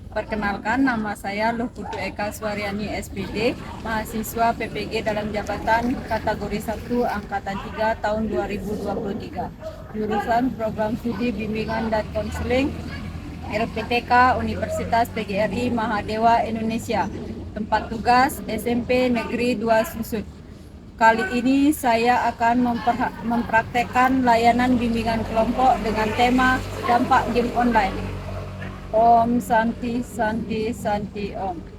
Perkenalkan, nama saya Luhputu Eka Suaryani SPD, mahasiswa PPG dalam jabatan kategori 1 Angkatan 3 tahun 2023. Jurusan Program Studi Bimbingan dan Konseling RPTK Universitas PGRI Mahadewa Indonesia. Tempat tugas SMP Negeri 2 Susut. Kali ini saya akan mempraktekkan layanan bimbingan kelompok dengan tema dampak game online. Om Santi Santi Santi Om.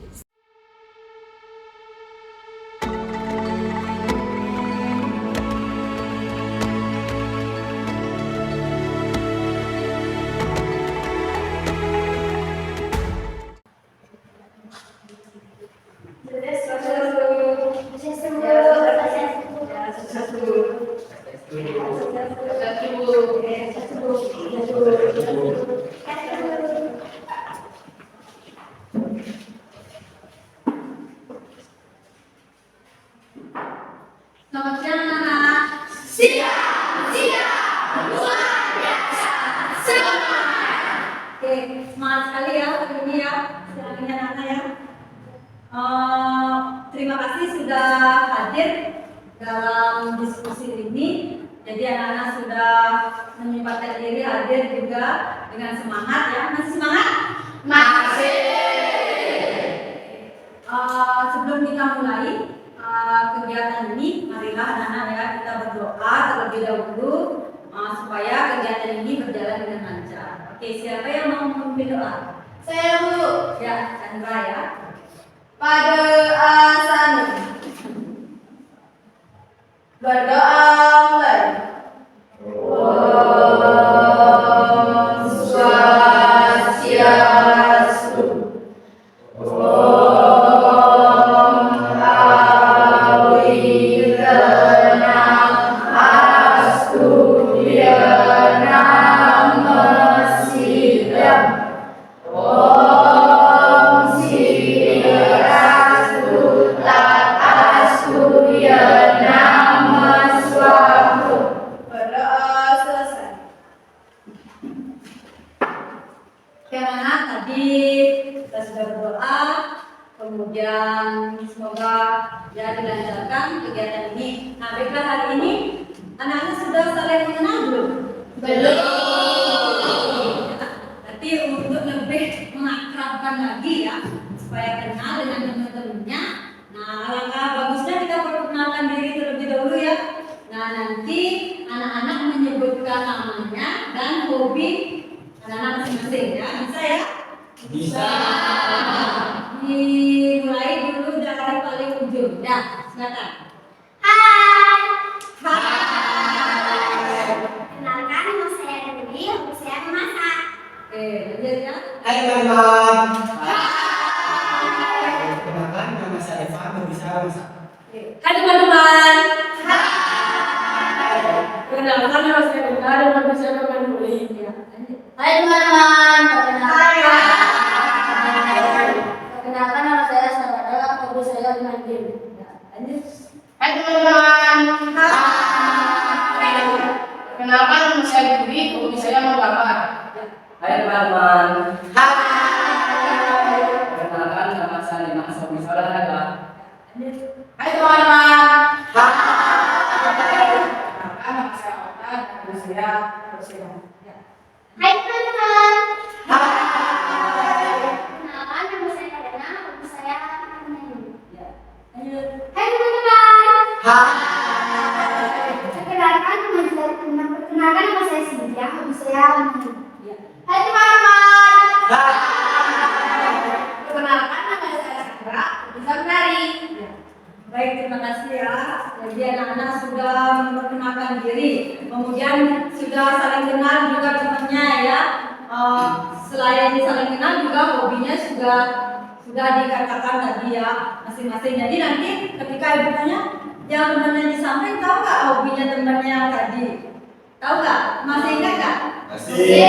Selamat siang anak-anak. Siang, luar biasa, semangat. Oke, semangat sekali ya hari ini ya, siangnya anak-anak ya. Terima kasih sudah hadir dalam diskusi ini. Jadi anak-anak sudah menyempatkan diri hadir juga dengan semangat ya. Masih semangat? Masih. Sebelum kita mulai kegiatan ini, marilah anak-anak ya kita berdoa terlebih dahulu supaya kegiatan ini berjalan dengan lancar. Oke, siapa yang mau memimpin doa? Saya Bu. Ya, Chandra ya. Pada asana. Berdoa mulai. Om Swastiastu. Anak tadi kita sudah berdoa, kemudian semoga ya dilancarkan kegiatan ini. Nah, baiklah hari ini anak-anak sudah saling mengenal belum? Belum. Berarti untuk lebih mengakrabkan lagi ya, supaya kenal dengan teman-temannya. Nah, alangkah bagusnya kita perkenalkan diri terlebih dahulu ya. Nah, nanti anak-anak menyebutkan namanya dan hobi anak-anak masing-masing ya, bisa ya? Bisa. Dimulai dulu dari paling ujung. Ya, silakan. Hai. Kenalkan, nama saya Dewi, hobi saya memasak. Oke, lanjut ya. Hai teman-teman. Kenalkan, nama saya Eva, hobi saya memasak. Hai teman-teman. Kenalkan, nama saya Bunda dan hobi saya bermain bola. Hai teman-teman. Perkenalkan, nama saya Sarada, hobi saya bermain game. Hai teman-teman. Kenalkan, nama saya Budi, hobi saya menggambar. Hai teman-teman. Kenalkan, nama saya Dimas, hobi saya olahraga. Hai teman-teman. Kenalkan, nama saya Ota, hobi saya bersih. Hai teman-teman. Kenalkan, nama saya Kadana, hobi saya menyanyi. Hai teman-teman. Perkenalkan, nama saya Cynthia, hobi saya menyanyi. Hai teman-teman. Perkenalkan, nama saya Sandra, bisa menari. Baik, terima kasih ya. Jadi anak-anak sudah memperkenalkan diri, kemudian sudah saling kenal juga temannya ya. Selain saling kenal juga hobinya sudah dikatakan tadi ya masing-masing. Jadi nanti ketika ibu tanya, yang temannya di samping tahu nggak hobinya temannya tadi? Tahu nggak? Masih ingat nggak? Oke,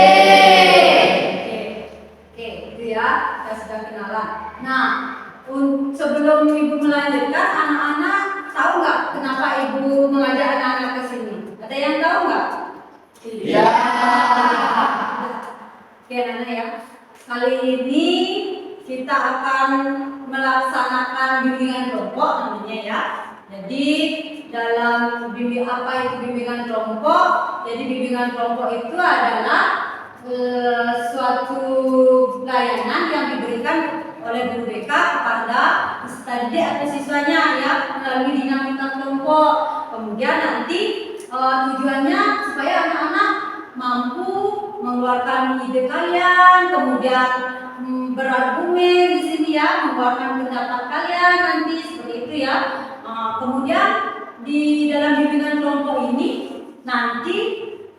itu ya, kita sudah kenalan. Nah, sebelum ibu melanjutkan, anak-anak tahu nggak kenapa ibu mengajak anak-anak ke sini? Ada yang tahu nggak? Iya. Oke, anak-anak ya. Kali ini kita akan melaksanakan bimbingan kelompok namanya ya. Jadi dalam apa itu bimbingan kelompok? Jadi bimbingan kelompok itu adalah suatu layanan yang diberikan oleh guru BK kepada peserta didik atau siswanya ya melalui dinamika kelompok. Kemudian nanti tujuannya supaya anak-anak mampu mengeluarkan ide kalian, kemudian berargumen di sini ya, mengeluarkan pendapat kalian nanti seperti itu ya. Kemudian di dalam bimbingan kelompok ini nanti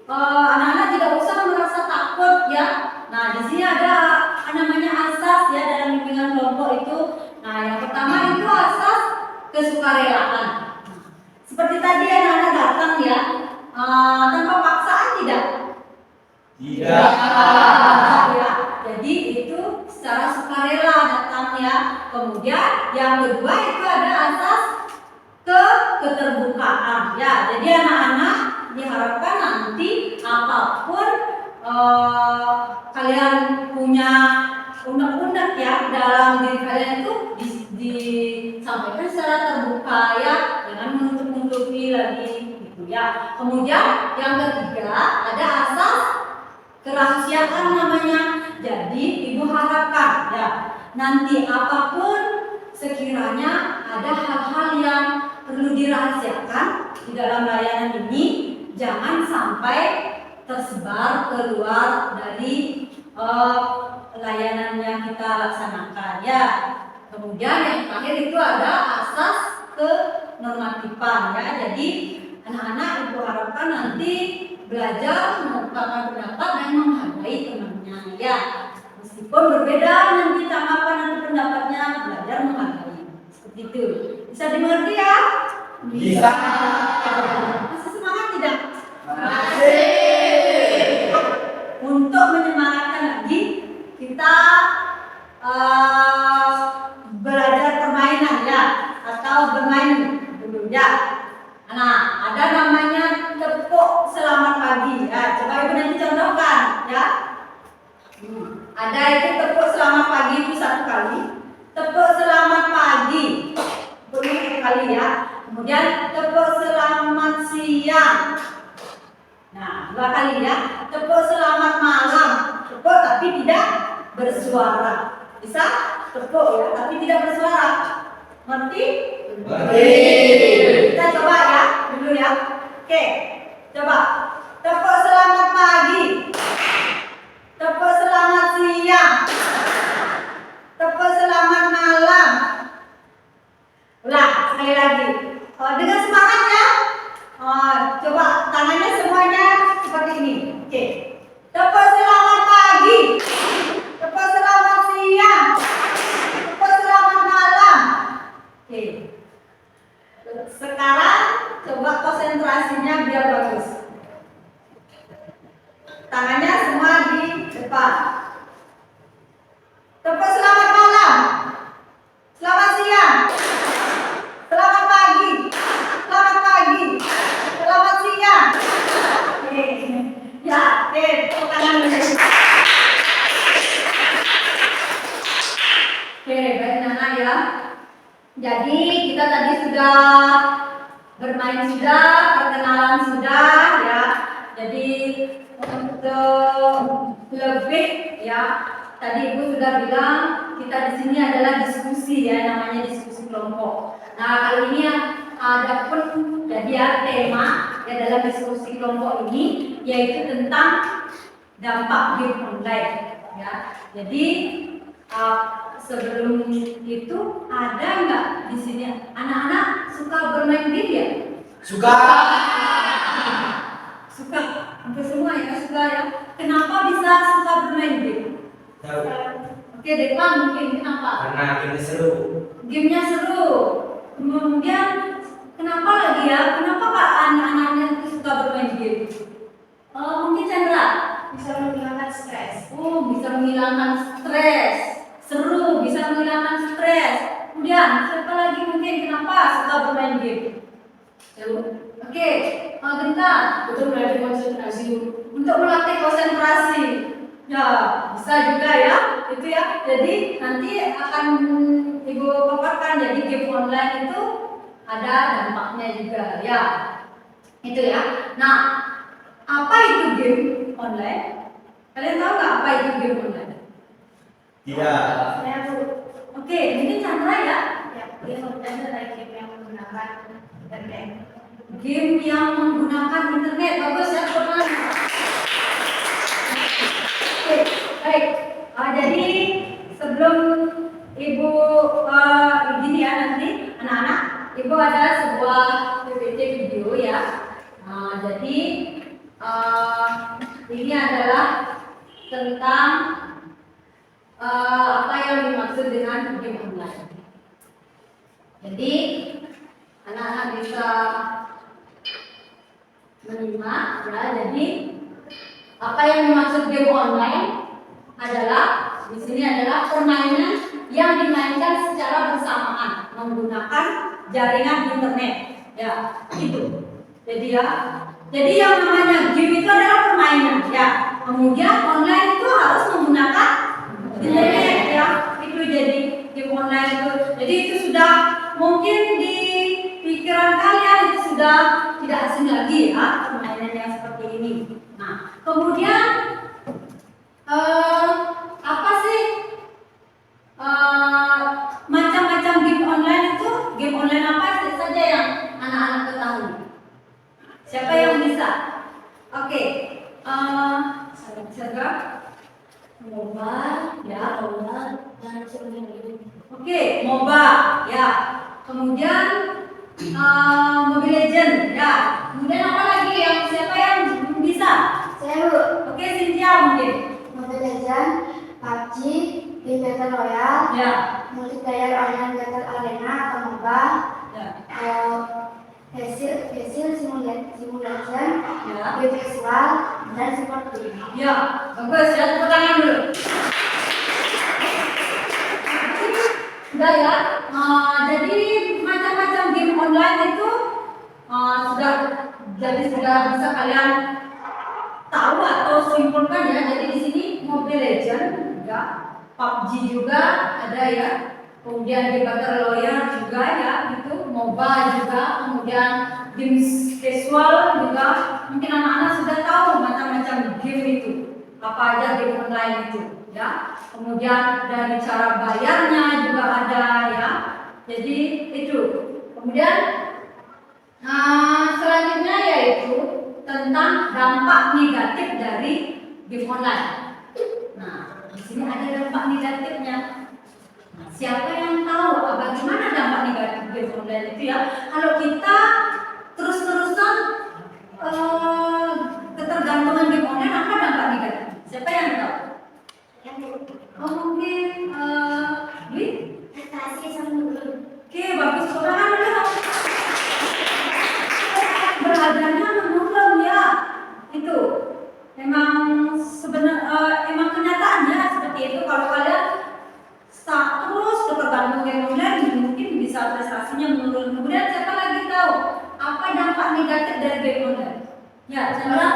anak-anak tidak usah merasa takut ya. Nah, di sini ada namanya asas ya dalam bimbingan kelompok itu. Nah, yang pertama itu asas kesukarelaan. Seperti tadi anak-anak datang ya, tanpa paksaan tidak? Tidak. Ya. Jadi itu secara sukarela datang ya. Kemudian yang kedua itu ada asas keterbukaan ya. Jadi anak-anak diharapkan nanti apapun kalian punya unek-unek ya dalam diri kalian itu disampaikan secara terbuka ya, jangan menutup-nutupi lagi gitu ya. Kemudian yang ketiga ada asas kerahasiaan namanya. Jadi ibu harapkan ya nanti apapun sekiranya ada hal-hal yang perlu dirahasiakan di dalam layanan ini, jangan sampai tersebar keluar dari layanan yang kita laksanakan ya. Kemudian yang terakhir itu ada asas kenormatifan ya. Jadi anak-anak ibu harapkan nanti belajar mengungkapkan pendapat dan menghargai temannya ya. Meskipun berbeda nanti tanggapan dan pendapatnya, belajar menghargai. Seperti itu. Bisa dimengerti ya? Bisa. Masih semangat tidak? Masih. Untuk menyemangatkan lagi, kita belajar permainan ya, atau bermain dulu ya. Nah, ada namanya tepuk selamat pagi ya. Coba ibu nanti contohkan ya. Ada itu tepuk selamat pagi itu satu kali. Tepuk selamat pagi boleh satu kali ya. Kemudian tepuk selamat siang. Nah, dua kali ya. Tepuk selamat malam. Tepuk tapi tidak bersuara. Bisa? Tepuk ya, tapi tidak bersuara. Ngerti? Ngerti. Kita coba ya, dulu ya. Oke, coba. Tepuk selamat pagi. Tepuk selamat siang. Tepuk selamat malam. Ulang, sekali lagi. Dengan semangat ya. Coba tangannya semuanya seperti ini. Oke. Tepuk selamat pagi. Tepuk selamat siang. Tepuk selamat malam. Oke. Sekarang coba konsentrasinya biar bagus. Tangannya semua di depan. Tepuk selamat malam. Selamat siang. Selamat pagi. Selamat pagi. Selamat siang. Oke. Ya, tepuk tangan dulu. Oke, baik Nana ya. Jadi kita tadi sudah bermain sudah, perkenalan sudah ya. Jadi untuk lebih ya, tadi Ibu sudah bilang kita di sini adalah diskusi ya, namanya diskusi kelompok. Nah, kali ini ada pun jadi ya tema ya dalam diskusi kelompok ini yaitu tentang dampak game online ya. Jadi sebelum itu ada nggak di sini anak-anak suka bermain game ya? Suka. Suka, hampir semua ya suka ya. Kenapa bisa suka bermain game? Tahu. Oke, Depan mungkin kenapa? Karena ini seru. Gamenya seru. Kemudian kenapa lagi ya? Kenapa Pak anak-anaknya itu suka bermain game? Mungkin Chandra Bisa menghilangkan stres. Oh, bisa menghilangkan stres. Seru, bisa menghilangkan stres. Kemudian, siapa lagi mungkin kenapa suka bermain game? Oke, Genta. Untuk melatih konsentrasi. Untuk melatih konsentrasi. Ya, bisa juga ya. itu ya. Jadi nanti akan Ibu paparkan. Jadi game online itu ada dampaknya juga ya. Itu ya. Nah, apa itu game online? Kalian tahu nggak apa itu game online? Tidak. Saya Bu. Oke, mungkin Chandra ya. Ya, game online adalah game yang menggunakan internet. Game yang menggunakan internet. Bagus ya, teman-teman. Oke, baik. Jadi sebelum Ibu gini ya nanti anak-anak, Ibu ada sebuah PPT video ya. Jadi ini adalah tentang apa yang dimaksud dengan game online. Jadi anak-anak bisa menyimak ya. Jadi apa yang dimaksud game online adalah di sini adalah permainan yang dimainkan secara bersamaan menggunakan jaringan internet. Ya, itu. Jadi yang namanya game itu adalah permainan ya. Kemudian online itu harus menggunakan internet ya. Itu jadi game online itu. Jadi itu sudah mungkin di pikiran kalian itu sudah tidak asing lagi ya permainan yang seperti ini. Nah, kemudian apa sih macam-macam game online itu? Game online apa saja yang anak-anak ketahui? Siapa yang bisa? Oke, saya mobile ya, dan sebagainya. Oke, mobile ya. Kemudian Mobile Legend ya. Kemudian apa lagi yang siapa yang bisa? Saya Bu. Oke, Cynthia mungkin. Mobile Legend, PUBG, game Battle Royale, Ya. multiplayer online Battle Arena atau MOBA, Ya. hasil simulation, Ya. game visual, dan seperti ini. Ya, bagus ya, tepuk tangan dulu. Udah ya. Jadi macam-macam game online itu sudah bisa kalian tahu atau simpulkan ya. Jadi di sini Mobile Legend ya, PUBG juga ada ya. Kemudian di Battle Royale juga ya, itu MOBA juga, kemudian game casual juga. Mungkin anak-anak sudah tahu macam-macam game itu. Apa aja game online itu ya. Kemudian dari cara bayarnya juga ada ya. Jadi itu. Kemudian selanjutnya yaitu tentang dampak negatif dari game online. Nah, di sini ada dampak negatifnya. Nah, siapa yang tahu bagaimana dampak negatif game online itu ya? Kalau kita terus-terusan ketergantungan game online, apa dampak negatif? Siapa yang tahu? Yang Bu. Oh, mungkin Dwi? Prestasi sama dulu. Oke, bagus. Sekarang dulu. Belajarnya menurun ya. Itu emang emang kenyataannya seperti itu. Kalau kalian terus tergantung game online, mungkin bisa prestasinya menurun. Kemudian siapa lagi tahu apa dampak negatif dari game online? Ya, Chandra.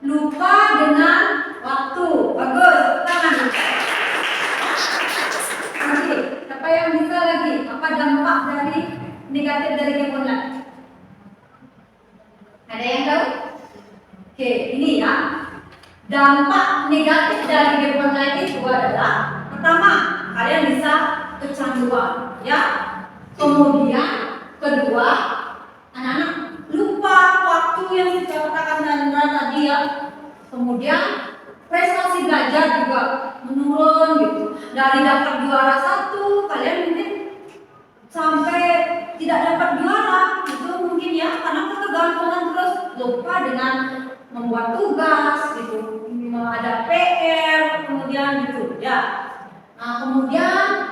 Lupa dengan waktu. Bagus. Tangan. Oke, apa yang bisa lagi? Apa dampak dari negatif dari game online? Ada yang tahu? Oke, ini ya. Dampak negatif dari game online itu adalah pertama, kalian bisa kecanduan, ya. Kemudian kedua, anak-anak lupa waktu yang saya katakan tadi ya. Kemudian prestasi belajar juga menurun gitu. Dari dapat juara 1, kalian mungkin sampai tidak dapat juara. Itu mungkin ya, karena ketergantungan terus, lupa dengan membuat tugas gitu, ada PR, kemudian gitu ya. Nah, kemudian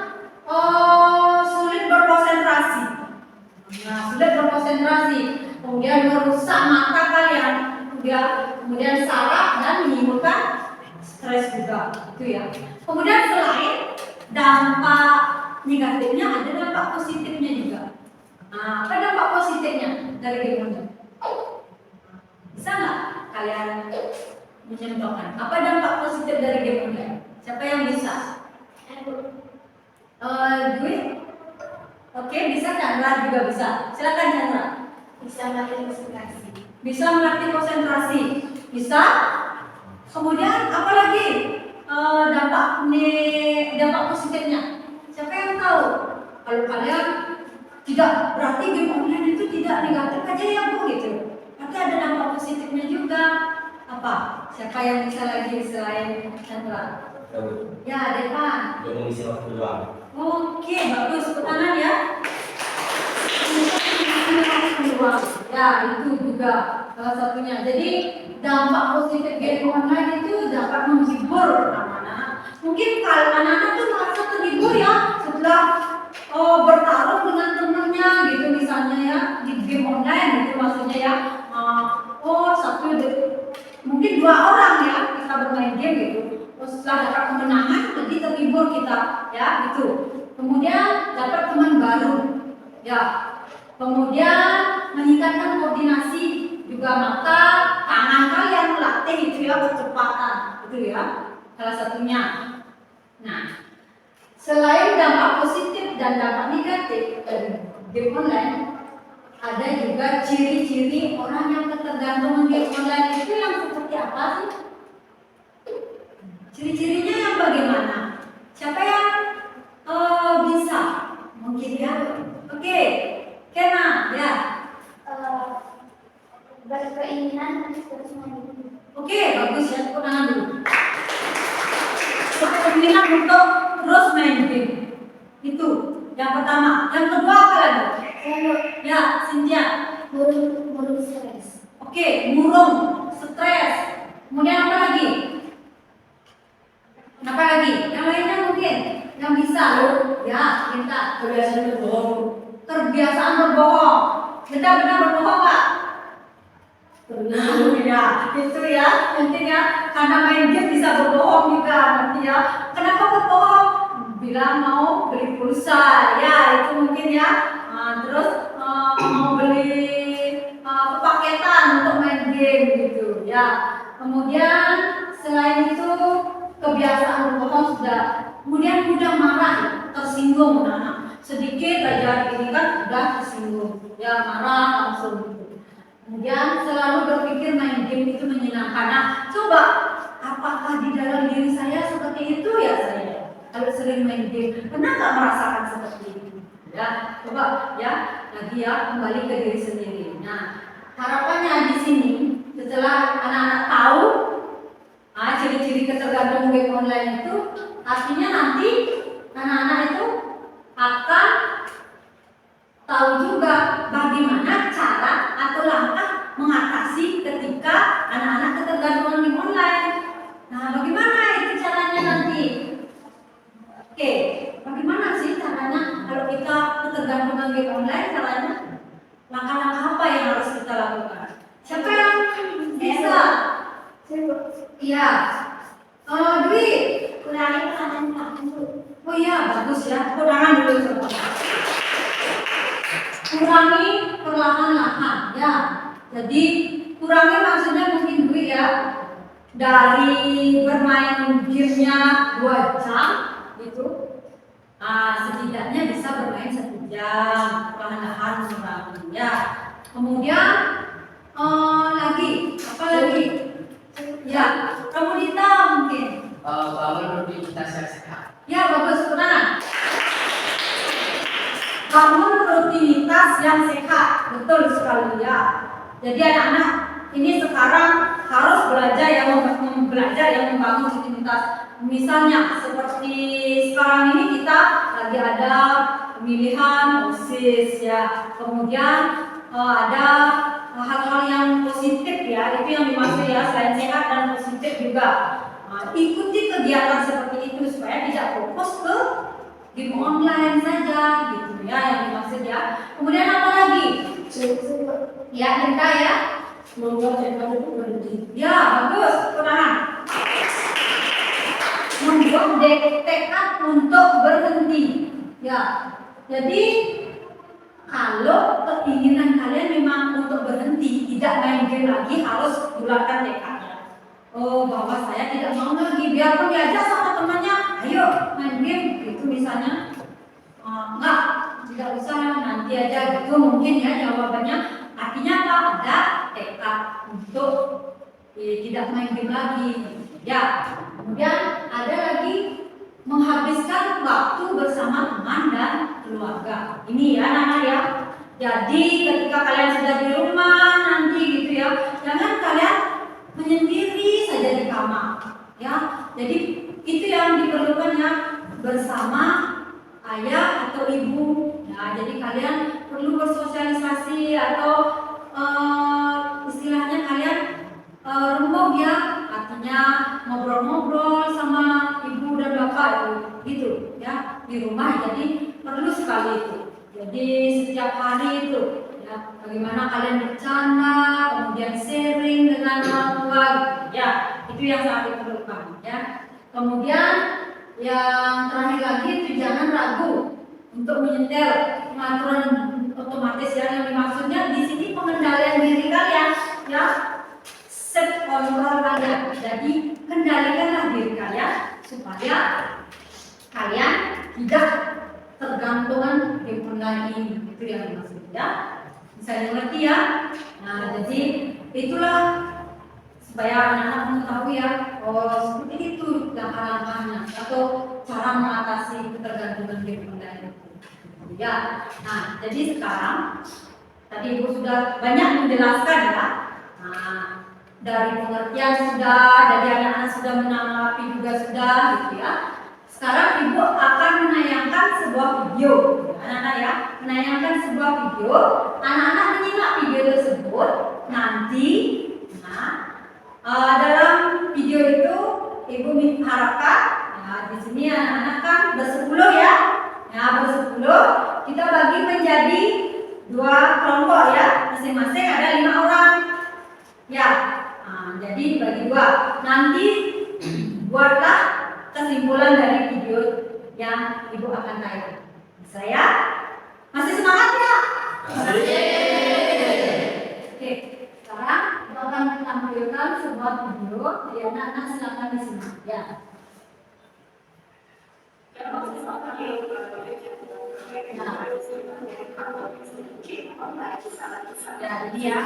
sulit berkonsentrasi. Kemudian merusak mata kalian, kemudian saraf dan menimbulkan stres juga, itu ya. Kemudian selain dampak negatifnya, ada dampak positifnya juga. Nah, apa dampak positifnya dari game online? Bisa nggak kalian mencontohkan apa dampak positif dari game online? Siapa yang bisa? Dwi? Oke, bisa. Chandra juga bisa. Silakan Chandra. Bisa melatih konsentrasi. Bisa melatih konsentrasi. Bisa. Kemudian apa lagi? Dampak positifnya. Siapa yang tahu? Kalau kalian tidak, berarti game online itu tidak negatif aja ya Bu gitu. Tapi ada dampak positifnya juga. Apa? Siapa yang bisa lagi selain Chandra? Ya, Devan. Untuk mengisi waktu luang. Oke, bagus. Tangan ya. Ya, itu juga salah satunya. Jadi dampak positif game online itu dapat menghibur anak-anak. Mungkin kalau anak-anak tuh merasa terhibur ya setelah bertarung dengan temannya gitu misalnya ya di game online gitu maksudnya ya. Mungkin 2 orang ya kita bermain game gitu. Setelah dapat kemenangan jadi terhibur kita ya gitu. Kemudian dapat teman baru ya. Kemudian meningkatkan koordinasi juga mata tangan kalian melatih itu ya kecepatan itu ya salah satunya. Nah, selain dampak positif dan dampak negatif dari game online, ada juga ciri-ciri orang yang ketergantungan game online itu yang seperti apa sih? Ciri-cirinya yang bagaimana? Siapa yang bisa? Mungkin ya. Oke. Kena, ya. Berkeinginan untuk terus main. Oke, bagus ya. Tepuk tangan dulu. Berkeinginan untuk terus main game. Itu yang pertama. Yang kedua apa lagi? Ya, Cynthia. Murung stres. Oke, murung, stres. Kemudian apa lagi? Apa lagi? Yang lainnya mungkin yang bisa. Ya, kita Kebiasaan berbohong. Kebiasaan berbohong. Benar-benar berbohong Pak? Pernah. Ya, itu ya. Intinya karena main game bisa berbohong juga nanti ya. Kenapa berbohong? Bilang mau beli pulsa, ya itu mungkin ya. Terus mau beli paketan untuk main game gitu ya. Kemudian selain itu kebiasaan berbohong sudah. Kemudian mudah marah, tersinggung sedikit aja ini kan udah tersinggung ya marah langsung gitu. Kemudian selalu berpikir main game itu menyenangkan. Nah, coba apakah di dalam diri saya seperti itu ya saya kalau sering main game pernah nggak merasakan seperti itu ya coba ya lagi ya kembali ke diri sendiri. Nah harapannya di sini setelah anak-anak tahu ciri-ciri ketergantungan game online itu artinya nanti anak-anak itu akan tahu juga bagaimana cara atau langkah mengatasi ketika anak-anak ketergantungan game online. Nah, bagaimana itu caranya nanti? Oke, bagaimana sih caranya kalau kita ketergantungan game online? Caranya langkah-langkah apa yang harus kita lakukan? Siapa yang bisa? Iya. Dwi, Kurangi perlahan-lahan dulu. oh iya, bagus ya. Kurangan dulu coba. Kurangi perlahan-lahan ya. Jadi kurangi maksudnya mungkin Dwi ya. Dari bermain gamenya 2 jam gitu. Setidaknya bisa bermain 1 jam. Perlahan-lahan kurangi ya. Kemudian lagi apa lagi? Ya, kamu Dita mungkin. Bangun rutinitas yang sehat. Ya bagus, benar. Bangun rutinitas yang sehat, betul sekali ya. Jadi anak-anak ini sekarang harus belajar yang membangun rutinitas. Misalnya seperti sekarang ini kita lagi ada pemilihan OSIS ya. Kemudian ada hal-hal yang positif ya, itu yang dimaksud ya selain sehat dan positif juga. Ikuti kegiatan seperti itu supaya tidak fokus ke game online saja gitu ya yang dimaksud ya. Kemudian apa lagi? Ya kita ya Membuat tekad itu berhenti. ya bagus tenang. Membuat tekad untuk berhenti ya. Jadi kalau keinginan kalian memang untuk berhenti tidak main game lagi harus bulatkan tekadnya. bahwa saya tidak mau lagi, biarpun diajak sama temannya, ayo main game gitu misalnya. Enggak, tidak usah, nanti aja gitu mungkin ya jawabannya. Artinya apa? Ada tekad untuk tidak main game lagi. Ya, kemudian ada lagi menghabiskan waktu bersama teman dan keluarga. Ini ya anak-anak ya. Jadi ketika kalian sudah di rumah nanti gitu ya, jangan kalian menyendiri saja di kamar. Ya, jadi itu yang diperlukan ya, bersama ayah atau ibu. Nah, jadi kalian perlu bersosialisasi atau istilahnya kalian rembuk ya, artinya ngobrol-ngobrol sama ibu dan bapak itu, gitu ya di rumah. Jadi perlu sekali itu. Jadi setiap hari itu ya, bagaimana kalian bercanda, kemudian sharing dengan orang tua, ya itu yang sangat diperlukan ya. Kemudian yang terakhir lagi itu jangan ragu untuk menyetel pengaturan otomatis ya, yang dimaksudnya di sini pengendalian diri kalian ya, self control kalian. Jadi kendalikanlah diri kalian supaya kalian tidak tergantungan game online ini, itu yang dimaksud ya. Bisa mengerti ya. Nah jadi itulah supaya anak-anak mengetahui ya, seperti itu langkah-langkahnya atau cara mengatasi ketergantungan game online itu. Ya, nah jadi sekarang tadi Ibu sudah banyak menjelaskan ya. Nah, dari pengertian sudah, dari anak-anak sudah menanggapi juga sudah, gitu ya. Sekarang Ibu akan menayangkan sebuah video, anak-anak ya, menayangkan sebuah video. Anak-anak menyimak video tersebut nanti. Dalam video itu Ibu harapkan, ya, di sini anak-anak kan bersepuluh ya. Ya, bersepuluh, kita bagi menjadi 2 kelompok ya, masing-masing ada 5 orang. Ya, jadi dibagi 2. Nanti buatlah kesimpulan dari video yang Ibu akan tayang. Bisa ya? Masih semangat ya? Oke, sekarang kita akan menampilkan sebuah video. Jadi anak-anak silakan disimak ya. Ya, jadi ya.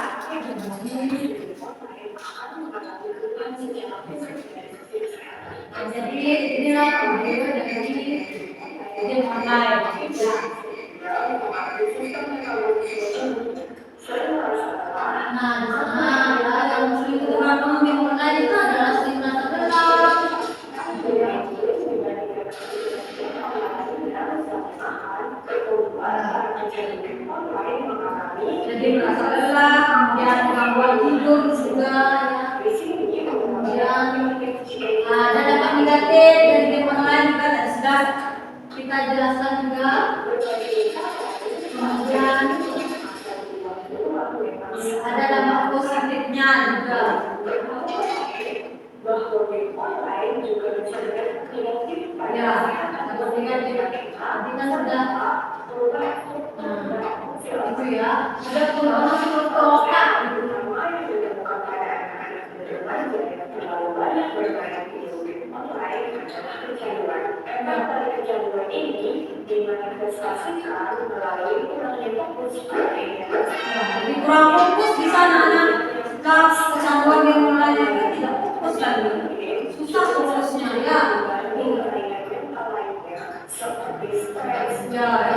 Jadi inilah video dari game online. Nah, di sana ya, yang sering tergabung game online itu adalah sering rasa gelap. Jadi merasa lelah, kemudian gangguan tidur juga ya. Kemudian ada dampak negatif dari game online juga tadi sudah kita jelaskan juga. Kemudian ada dampak positifnya juga. Ya, tadi kan sudah itu ya, ada perubahan otak. Kecanduan ini dimanifestasikan melalui kurangnya fokus pada Jadi kurang fokus di sana anak. Setelah kecanduan game online itu tidak fokus lagi, susah fokusnya ya. Ya,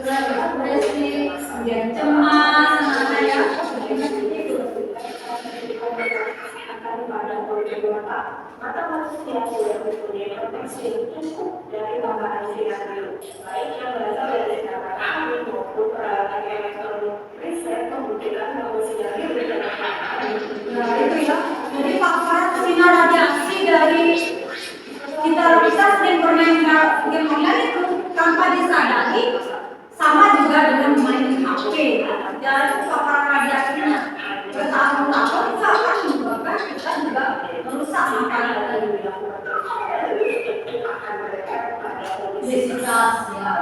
depresi, kemudian cemas, anak-anak ya. Mata manusia tidak mempunyai proteksi yang cukup dari tambahan sinar biru, baik yang berasal dari sinar matahari maupun peralatan elektronik. Riset membuktikan bahwa sinar biru dapat Ya itu ya. Jadi paparan sinar radiasi dari kita sering bermain game online itu tanpa disadari sama juga dengan main HP. Ya itu paparan radiasinya bertahun-tahun itu akan menyebabkan kita juga merusak mata obesitas ya.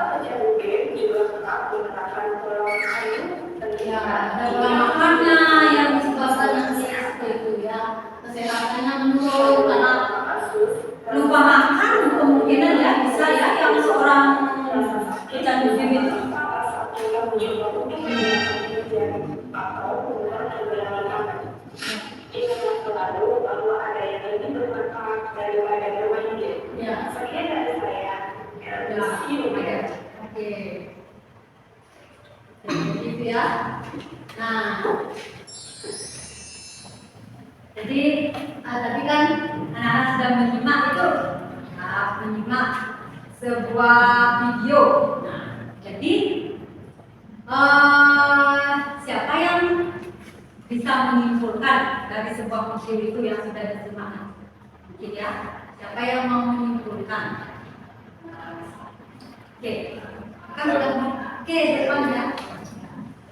Ya, ada pola makannya yang disebabkan seperti itu ya, kesehatannya lupa makan kemungkinan ya bisa ya yang seorang pecandu game itu. Ingat selalu bahwa ada yang lebih bermanfaat daripada bermain game. Ya. Sekian dari saya. Oke. Gitu ya. Nah, jadi tadi kan anak-anak sudah menyimak itu, menyimak sebuah video. Nah, jadi siapa yang bisa menyimpulkan dari sebuah video itu yang sudah disimak? Mungkin ya, siapa yang mau menyimpulkan? Oke, kan sudah depan ya.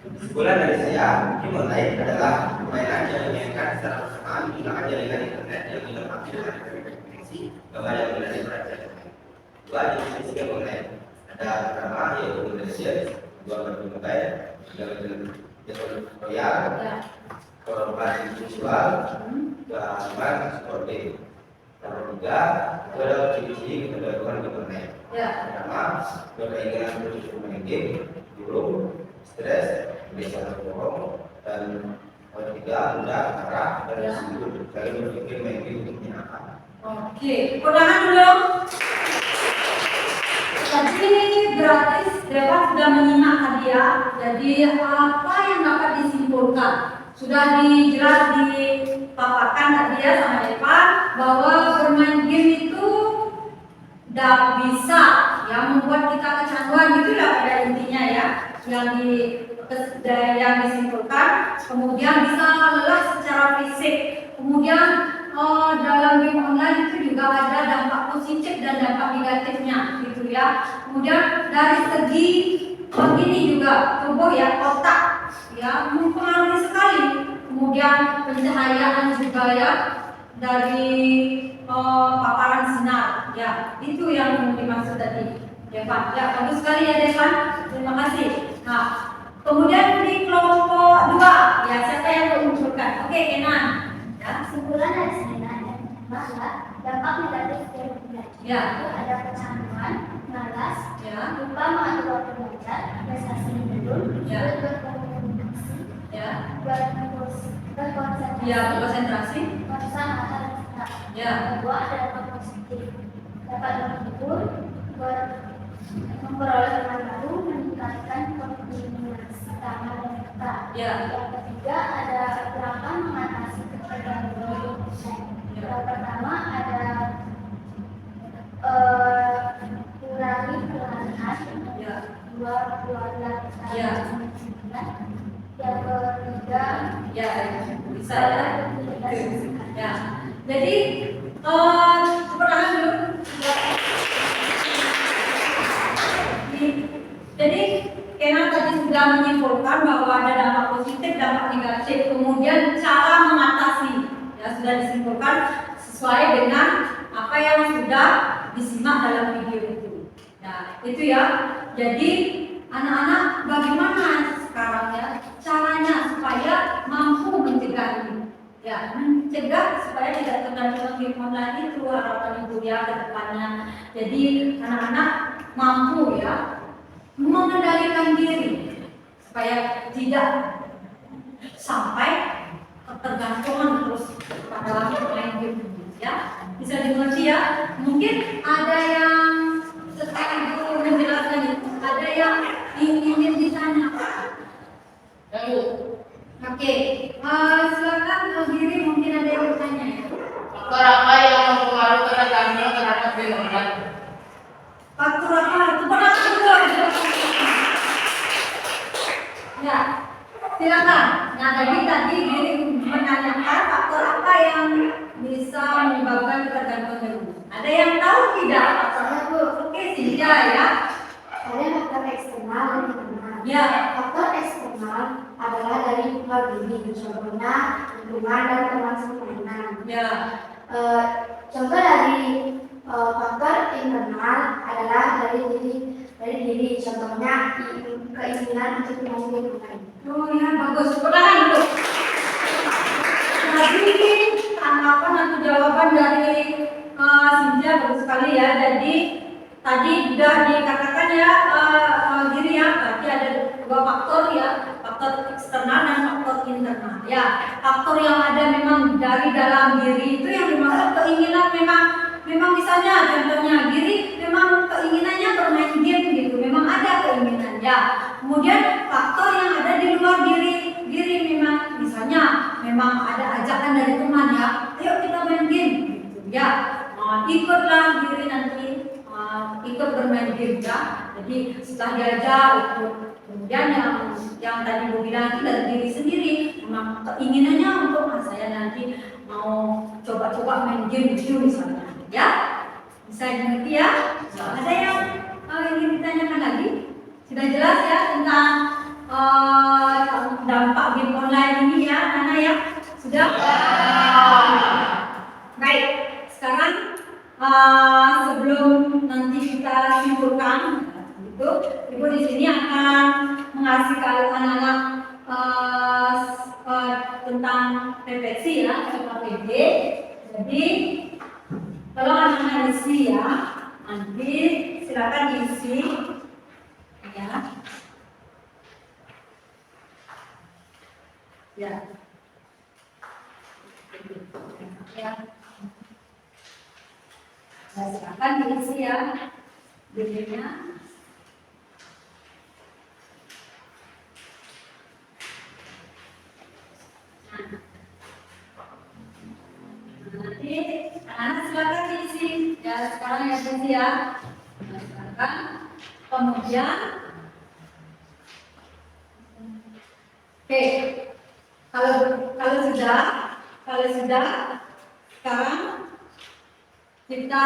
Kesimpulan dari saya, mungkin menaik adalah permainan yang dimainkan secara bersamaan menggunakan jaringan internet yang dilengkapi dengan frekuensi kepada wilayah perjalanan. Dua jenis game online. Ada pertama yaitu Indonesia, dua berbagai, tiga Battle Royale, korban visual, gambar sport game. Yang ketiga, itu adalah ciri-ciri ketergantungan internet. Pertama, berkeinginan untuk bermain game, burung, stres, bisa berbohong, dan ketiga, mudah marah dan sibuk sekali berpikir main game untuk menyenangkan. Oke, ulangan dulu. Tadi gratis, Dewa sudah menyimak hadiah. Jadi apa yang dapat disimpulkan? Sudah dijelas dipaparkan tadi ya sama Dewa bahwa bermain game itu tidak bisa ya membuat kita kecanduan, itulah pada intinya ya yang disimpulkan. Kemudian bisa lelah secara fisik. Kemudian dalam game online itu juga ada dampak positif dan dampak negatifnya gitu ya. Kemudian dari segi begini juga tubuh ya, otak ya mempengaruhi sekali. Kemudian pencahayaan juga ya dari paparan sinar ya, itu yang dimaksud tadi Devan. Ya, bagus sekali ya Devan, terima kasih. Nah, kemudian di kelompok 2 ya, siapa yang mengumpulkan? Oke, Kenan ya. Kesimpulan dari saya bahwa dampak negatif dari belajar Ya. itu ada kecanduan, malas, Ya. lupa mengatur waktu belajar, prestasi menurun, Ya. sulit berkomunikasi, Ya. berkonsentrasi, Ya, konsentrasi. merasa marah dan senang. Ya. Kedua ada dampak positif, dapat menghibur, memperoleh teman baru, meningkatkan komunikasi utama dan kata. Ya. Yang ketiga ada gerakan mengatasi ketergantungan. Yang pertama ada kurangi perlahan. Ya. Dua latihan. Ya. Yang ketiga Ya, bisa ya. Ya. Jadi perlahan dulu. Jadi Kenan tadi sudah menyimpulkan bahwa ada dampak positif, dampak negatif, kemudian cara mengatasi ya sudah disimpulkan sesuai dengan apa yang sudah disimak dalam video itu. Nah, itu ya. Jadi anak-anak bagaimana sekarang ya caranya supaya mampu mencegah ini? Ya, mencegah supaya tidak tergantung game online itu harapan ibu ya ke depannya. Jadi anak-anak mampu ya mengendalikan diri supaya tidak sampai ketergantungan terus pada main game ya. Bisa dimengerti ya. Mungkin ada yang setelah itu menjelaskan, ada yang ingin ditanya. Oke, silakan diri mungkin ada yang bertanya ya. Faktor apa yang mempengaruhi ketergantungan terhadap game online? Faktor apa? Itu pernah dulu. Ya, silakan. Nah, tadi diri menanyakan faktor apa yang bisa menyebabkan ketergantungan dulu. Ada yang tahu tidak faktornya Bu? Oke, Sinja ya. ada faktor eksternal dan internal. Ya. Faktor eksternal adalah dari luar diri, contohnya lingkungan dan teman sepermainan. Ya. Contoh dari faktor internal adalah dari diri, contohnya keinginan untuk bermain game online. Oh ya, bagus. Perlahan dulu. Tadi tanggapan atau jawaban dari Sinja sekali ya. Jadi tadi sudah dikatakan ya diri ya, berarti ada dua faktor ya, faktor eksternal dan faktor internal ya. Faktor yang ada memang dari dalam diri itu yang dimaksud keinginan, memang misalnya contohnya diri memang keinginannya bermain game gitu, memang ada keinginan ya. Kemudian faktor yang ada di luar diri memang misalnya memang ada ajakan dari teman ya, ayo kita main game gitu ya. Ikutlah diri nanti ikut bermain game ya. Jadi setelah diajak ikut. Kemudian yang tadi Bu bilang itu dari diri sendiri, memang keinginannya untuk saya nanti mau coba-coba main game gitu misalnya ya. Bisa dimengerti ya? Ada yang ingin ditanyakan lagi? Sudah jelas ya tentang dampak game online ini ya, Nana ya? Sudah? Baik, sekarang sebelum nanti kita simpulkan, itu Ibu di sini akan mengasih ke anak-anak tentang PPC ya, KPD. Jadi kalau anak-anak isi ya, nanti silakan diisi ya. Ya. Ya. Nah, silakan diisi ya. Dirinya. Nanti anak silakan diisi ya, sekarang ya diisi ya. Nah, silakan. Kemudian oke, kalau sudah sekarang kita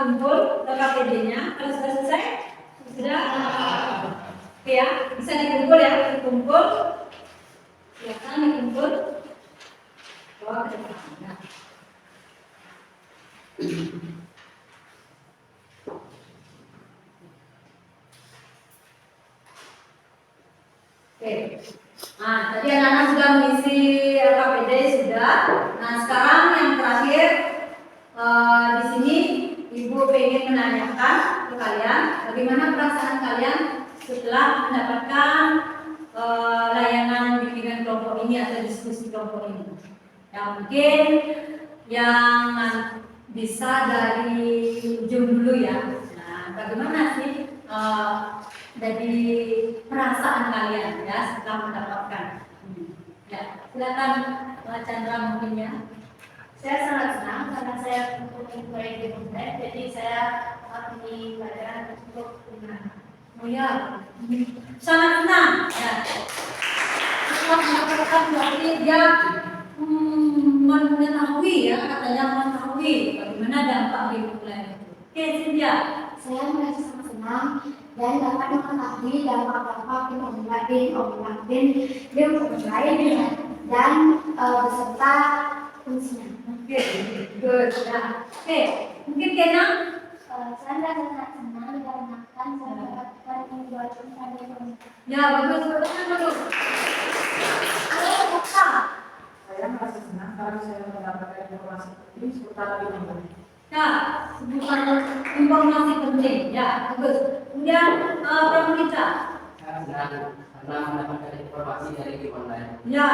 kumpul ke KPD-nya. Kalau sudah selesai, sudah oke ya, bisa dikumpul ya, dikumpul. Silakan dikumpul. Bawa ke depan. Nah. Oke. Nah, tadi anak-anak sudah mengisi KPD sudah. Nah, sekarang yang terakhir di sini Ibu ingin menanyakan ke kalian bagaimana perasaan kalian setelah mendapatkan layanan bimbingan kelompok ini atau diskusi kelompok ini. Yang mungkin yang bisa dari ujung dulu ya. Nah, bagaimana sih dari perasaan kalian ya setelah mendapatkan? Ya, silakan Mbak Chandra mungkin ya. Saya sangat senang karena saya untuk mengikuti game online, jadi saya memilih pelajaran untuk menang. Oh ya, sangat senang ya. Setelah mendapatkan berarti dia mengetahui ya, katanya mengetahui bagaimana dampak game online itu. Oke, Cynthia. Saya merasa sangat senang dan dapat mengetahui dampak-dampak yang game online dan beserta fungsinya. Oke, good. Nah, oke, mungkin Kena. Saya merasa sangat senang dikarenakan saya mendapatkan informasi dari Ya, bagus, bagus. Halo, Okta. Saya merasa senang karena saya mendapatkan informasi penting seputar game online. Ya, sebutan informasi penting. Ya, bagus. Kemudian Pramudita. Saya senang karena mendapatkan informasi dari game online. Ya,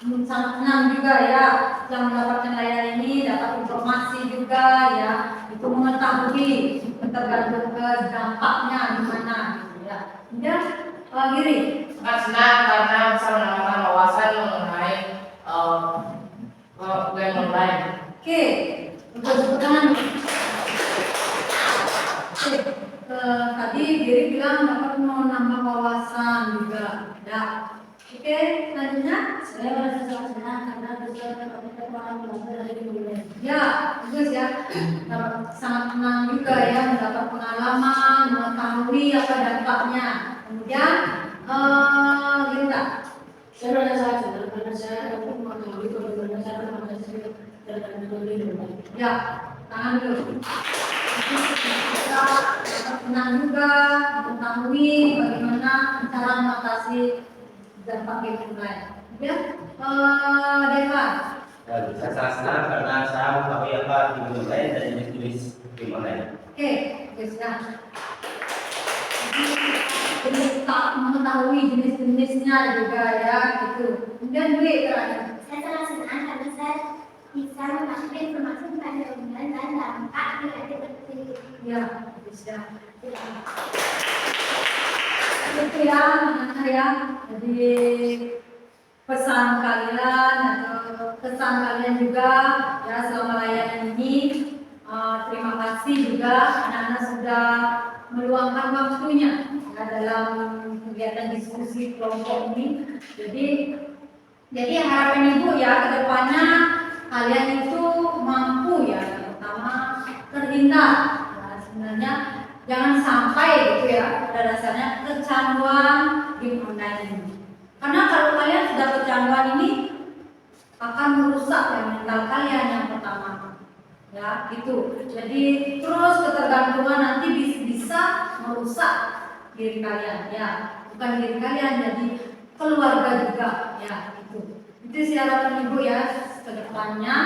sangat senang juga ya yang mendapatkan layanan ini, dapat informasi juga ya, itu mengetahui tergantung ke dampaknya di mana gitu ya. Kemudian Giri. Sangat senang karena bisa menambahkan wawasan mengenai game online. Oke, untuk tangan. Oke, tadi Giri bilang dapat menambah wawasan juga ya. Oke, selanjutnya Saya merasa sangat senang karena bisa mendapatkan pengalaman belajar dari game online. ya, bagus ya. Sangat senang juga ya mendapat pengalaman, mengetahui apa dampaknya. Kemudian, Linda. Saya merasa sangat senang karena saya dapat mengetahui bagaimana cara mengatasi terhadap game online. Ya, tangan dulu. Kita dapat senang juga mengetahui bagaimana cara mengatasi dampak game online. Ya, Deva. Dan saya sangat senang karena saya mengetahui apa game online dan jenis-jenis Gimana? Oke, sudah. Jadi tak mengetahui jenis-jenisnya juga ya, gitu. Kemudian Dwi terakhir. Saya sangat senang karena saya bisa mengakses informasi pada umum dan dampak negatif seperti itu. Ya, bisa. Itu ya, anak-anak ya. Jadi pesan kalian atau kesan kalian juga ya selama layanan ini. Terima kasih juga anak-anak sudah meluangkan waktunya ya, dalam kegiatan diskusi kelompok ini. Jadi harapan ibu ya kedepannya kalian itu mampu ya, pertama terhindar. Ya, sebenarnya jangan sampai gitu ya pada dasarnya kecanduan game online ini. Karena kalau kalian sudah kecanduan ini akan merusak ya mental kalian yang pertama. Ya, gitu. Jadi terus ketergantungan nanti bisa merusak diri kalian ya. Bukan diri kalian, jadi keluarga juga ya, gitu. Itu sih harapan ibu ya ke depannya.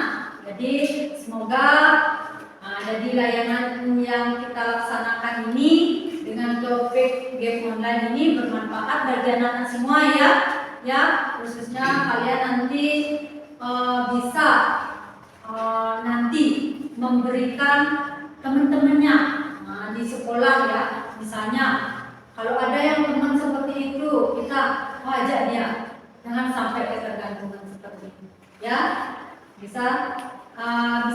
Jadi semoga jadi layanan yang kita laksanakan ini dengan topik game online ini bermanfaat bagi anak-anak semua ya. Ya, khususnya kalian nanti bisa nanti memberikan teman-temannya di sekolah ya. Misalnya kalau ada yang teman seperti itu, kita ajak dia, jangan sampai ketergantungan seperti itu ya. Bisa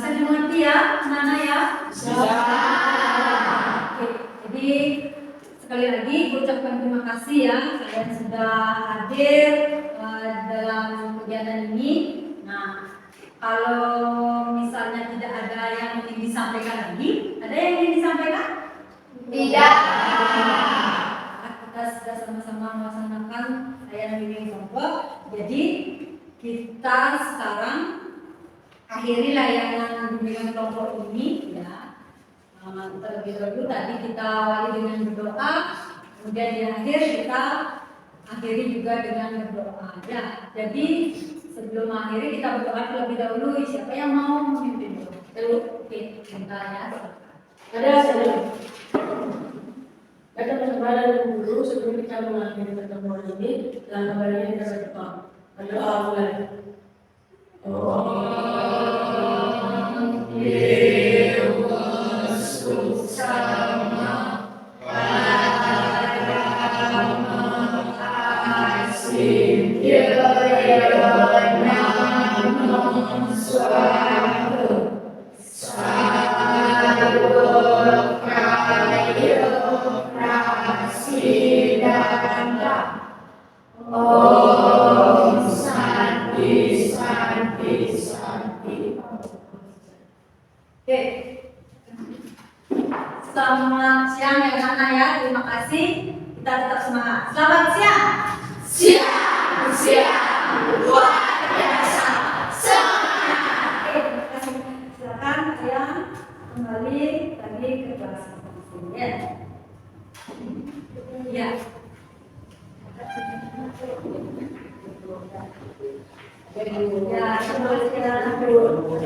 dimengerti ya mana ya? Bisa. Oke, jadi sekali lagi ucapkan terima kasih ya kalian sudah hadir dalam kegiatan ini. Nah, kalau misalnya tidak ada yang ingin disampaikan lagi, ada yang ingin disampaikan? Tidak. Kita sudah sama-sama melaksanakan layanan bimbing kelompok. Jadi kita sekarang akhiri layanan bimbingan kelompok ini ya. Terlebih dahulu tadi kita awali dengan berdoa, kemudian di akhir kita akhiri juga dengan berdoa ya. Jadi sebelum akhiri kita berdoa terlebih dahulu. Siapa yang mau memimpin dulu? Oke, kita ya. Ada kesempatan dulu sebelum kita mengakhiri pertemuan ini dalam kembali kita berdoa. Berdoa mulai. Oke. Selamat siang ya anak-anak ya. Terima kasih. Kita tetap semangat. Selamat siang. Siang. Luar biasa. Oke, terima kasih. Silakan kalian kembali lagi ke kelas masing-masing ya. Ya. Ya, kembali ke dalam dulu.